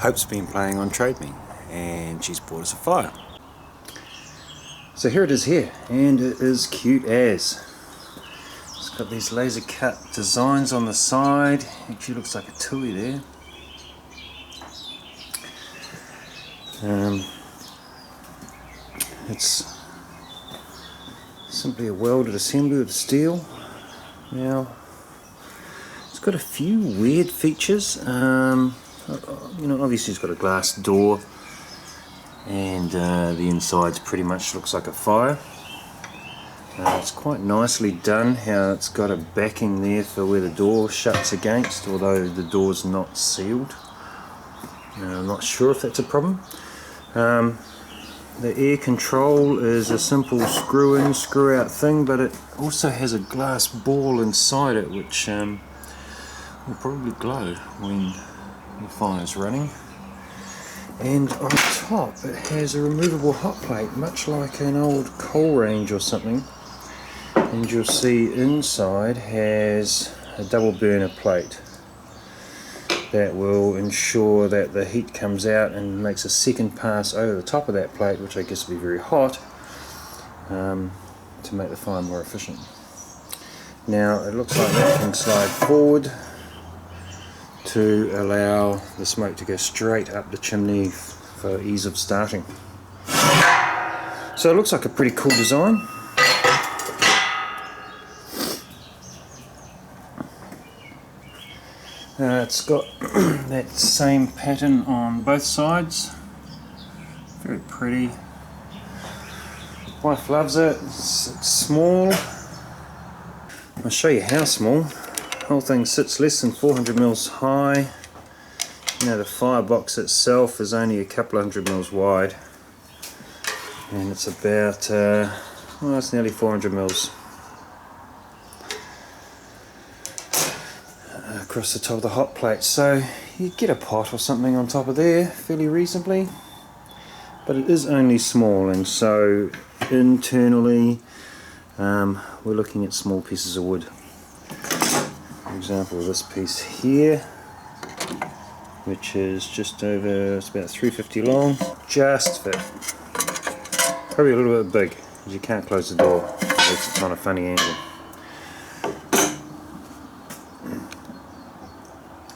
Hope's been playing on Trade Me and she's bought us a fire. So here it is here, and it is cute as. It's got these laser cut designs on the side. Actually looks like a tui there. It's simply a welded assembly with steel. Now, it's got a few weird features. Obviously it's got a glass door, and the inside's pretty much looks like a fire. It's quite nicely done how it's got a backing there for where the door shuts against, although the door's not sealed. I'm not sure if that's a problem. The air control is a simple screw in, screw out thing, but it also has a glass ball inside it which will probably glow when the fire's running. And on top it has a removable hot plate, much like an old coal range or something. And you'll see inside has a double burner plate that will ensure that the heat comes out and makes a second pass over the top of that plate, which I guess will be very hot, to make the fire more efficient. Now it looks like that can slide forward to allow the smoke to go straight up the chimney for ease of starting. So it looks like a pretty cool design. It's got that same pattern on both sides. Very pretty. Wife loves it. It's small. I'll show you how small. The whole thing sits less than 400 mils high. The firebox itself is only a couple of hundred mils wide, and it's about it's nearly 400 mils across the top of the hot plate. So you get a pot or something on top of there fairly reasonably, but it is only small, and so internally we're looking at small pieces of wood. For example, this piece here, which is just over, it's about 350 long, just fit. Probably a little bit big, because you can't close the door, it's on a funny angle.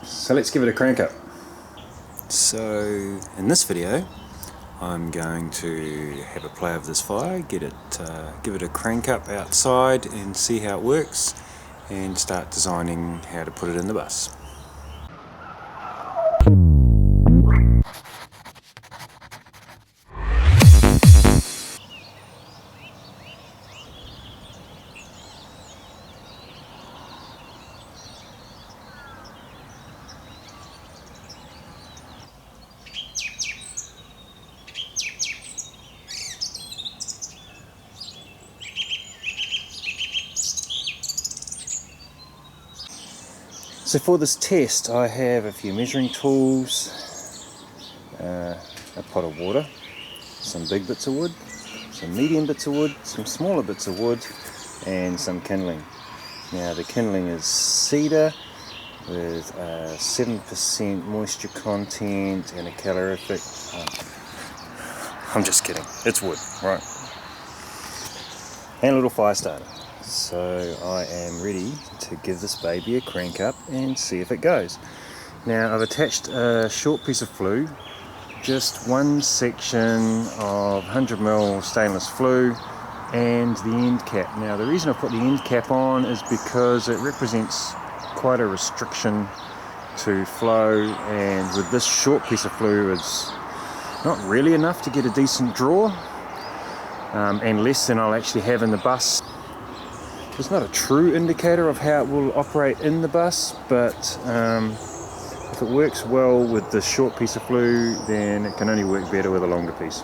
So let's give it a crank up. So in this video I'm going to have a play of this fire, give it a crank up outside and see how it works, and start designing how to put it in the bus. So for this test I have a few measuring tools, a pot of water, some big bits of wood, some medium bits of wood, some smaller bits of wood, and some kindling. Now the kindling is cedar with 7% moisture content and a calorific. I'm just kidding, it's wood, right? And a little fire starter. So I am ready to give this baby a crank up and see if it goes. Now I've attached a short piece of flue, just one section of 100mm stainless flue and the end cap. Now the reason I put the end cap on is because it represents quite a restriction to flow, and with this short piece of flue it's not really enough to get a decent draw, and less than I'll actually have in the bus. It's not a true indicator of how it will operate in the bus, but if it works well with the short piece of flue, then it can only work better with a longer piece.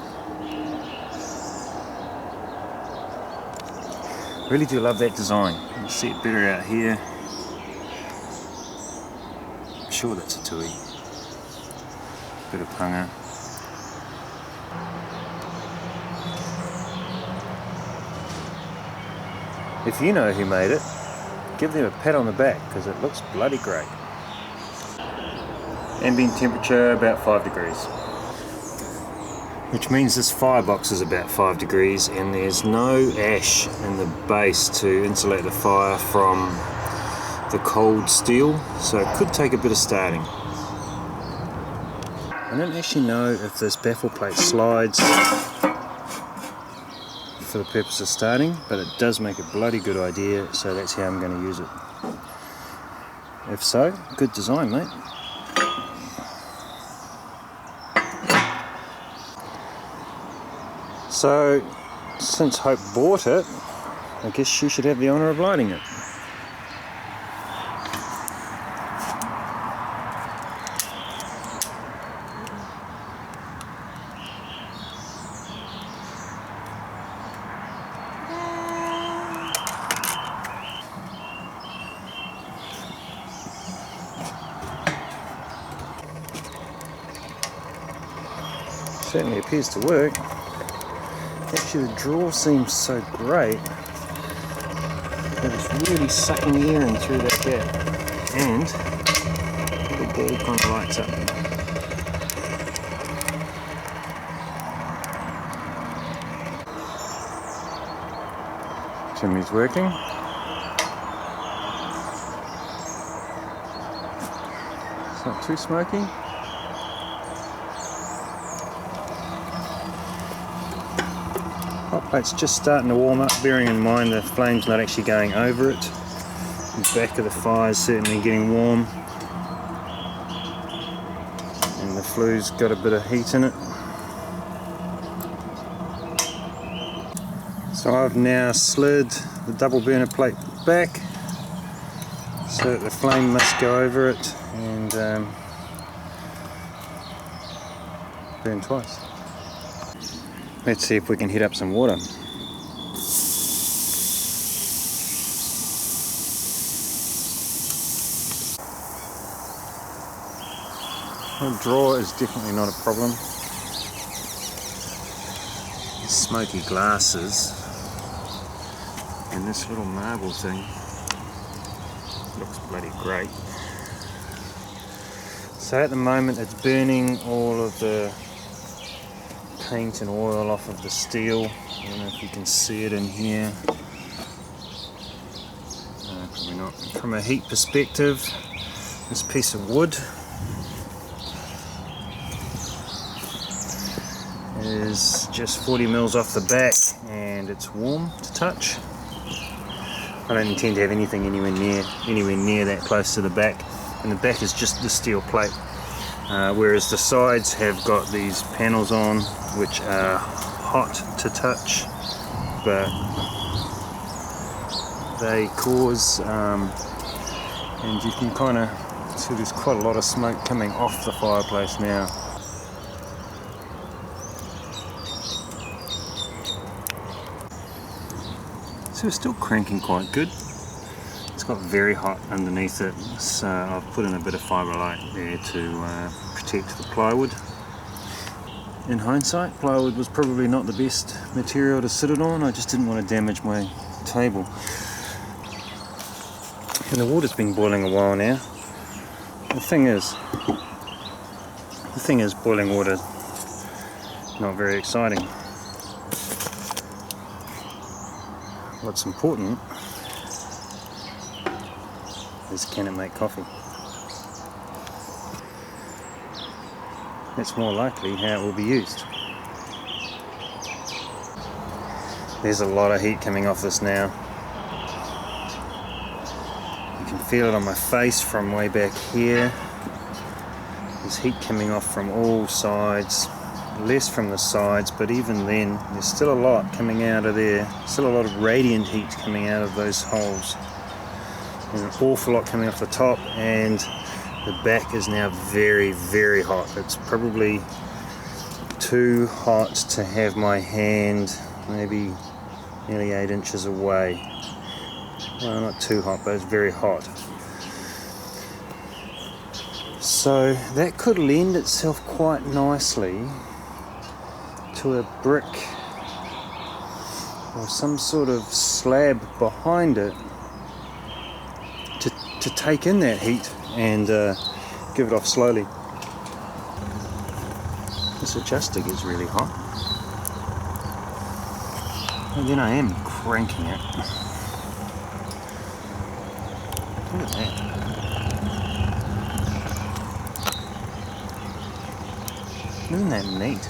Really do love that design. You can see it better out here. I'm sure that's a tui. Bit of panga. If you know who made it, give them a pat on the back, because it looks bloody great. Ambient temperature about 5 degrees. Which means this firebox is about 5 degrees and there's no ash in the base to insulate the fire from the cold steel, so it could take a bit of starting. I don't actually know if this baffle plate slides for the purpose of starting, but it does make a bloody good idea, so that's how I'm going to use it. If so, good design, mate. So, since Hope bought it, I guess she should have the honour of lighting it. Certainly appears to work. Actually, the draw seems so great that it's really sucking air in through that gap, and the ball kind of lights up. Chimney's working. It's not too smoky. Hot plate's just starting to warm up, bearing in mind the flame's not actually going over it. The back of the fire's certainly getting warm, and the flue's got a bit of heat in it. So I've now slid the double burner plate back so that the flame must go over it and burn twice. Let's see if we can heat up some water. The draw is definitely not a problem. The smoky glasses and this little marble thing looks bloody great. So at the moment it's burning all of the paint and oil off of the steel. I don't know if you can see it in here. Probably not. From a heat perspective, this piece of wood is just 40 mils off the back and it's warm to touch. I don't intend to have anything anywhere near that close to the back, and the back is just the steel plate. Whereas the sides have got these panels on which are hot to touch, but they cause, and you can kind of see there's quite a lot of smoke coming off the fireplace now. So it's still cranking quite good. It's got very hot underneath it, so I've put in a bit of fibre light there to protect the plywood. In hindsight, plywood was probably not the best material to sit it on. I just didn't want to damage my table. And the water's been boiling a while now. The thing is boiling water not very exciting. What's important is, can it make coffee? That's more likely how it will be used. There's a lot of heat coming off this now. You can feel it on my face from way back here. There's heat coming off from all sides. Less from the sides, but even then there's still a lot coming out of there. Still a lot of radiant heat coming out of those holes. There's an awful lot coming off the top, and the back is now very, very hot. It's probably too hot to have my hand maybe nearly 8 inches away. Well, not too hot, but it's very hot. So that could lend itself quite nicely to a brick or some sort of slab behind it to take in that heat and give it off slowly. this adjuster gets really hot. And then I am cranking it. Look at that. Isn't that neat?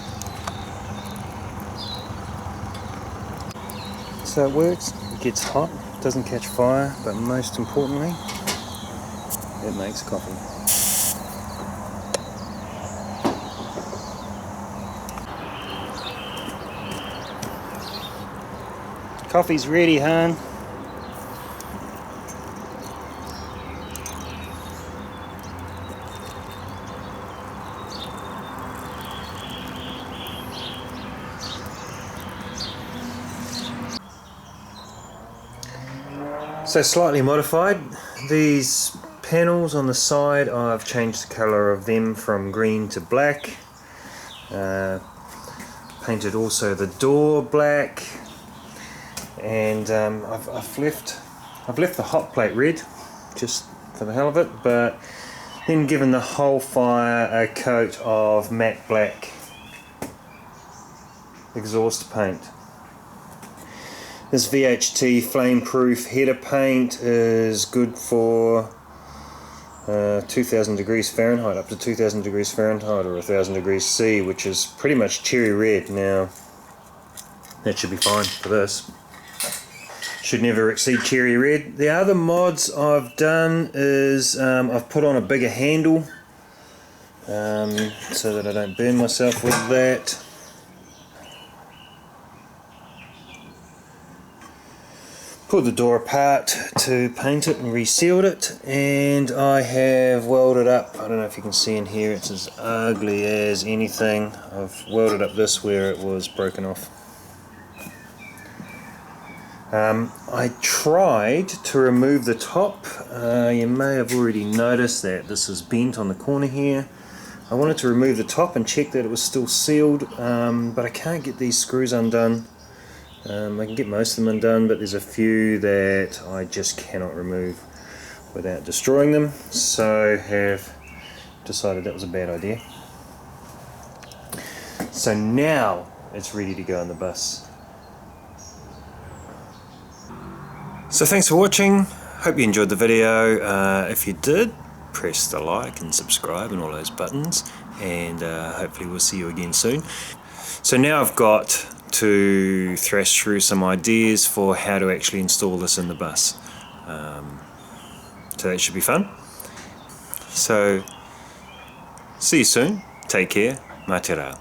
So it works, it gets hot, doesn't catch fire, but most importantly, it makes coffee. Coffee's ready, hon. So slightly modified. These panels on the side, I've changed the colour of them from green to black. Painted also the door black, and I've left the hot plate red just for the hell of it, but then given the whole fire a coat of matte black exhaust paint. This VHT flame-proof header paint is good for 2000 degrees Fahrenheit, up to 2000 degrees Fahrenheit or 1000 degrees C, which is pretty much cherry red. Now, that should be fine for this. Should never exceed cherry red. The other mods I've done is I've put on a bigger handle so that I don't burn myself with that. Pulled the door apart to paint it and resealed it, and I have welded up, I don't know if you can see in here, it's as ugly as anything. I've welded up this where it was broken off. I tried to remove the top. You may have already noticed that this is bent on the corner here. I wanted to remove the top and check that it was still sealed, but I can't get these screws undone. I can get most of them undone, but there's a few that I just cannot remove without destroying them, so have decided that was a bad idea. So now it's ready to go on the bus. So thanks for watching, hope you enjoyed the video. If you did, press the like and subscribe and all those buttons, and hopefully we'll see you again soon. So now I've got to thrash through some ideas for how to actually install this in the bus. So that should be fun. So see you soon, take care, mā te rā.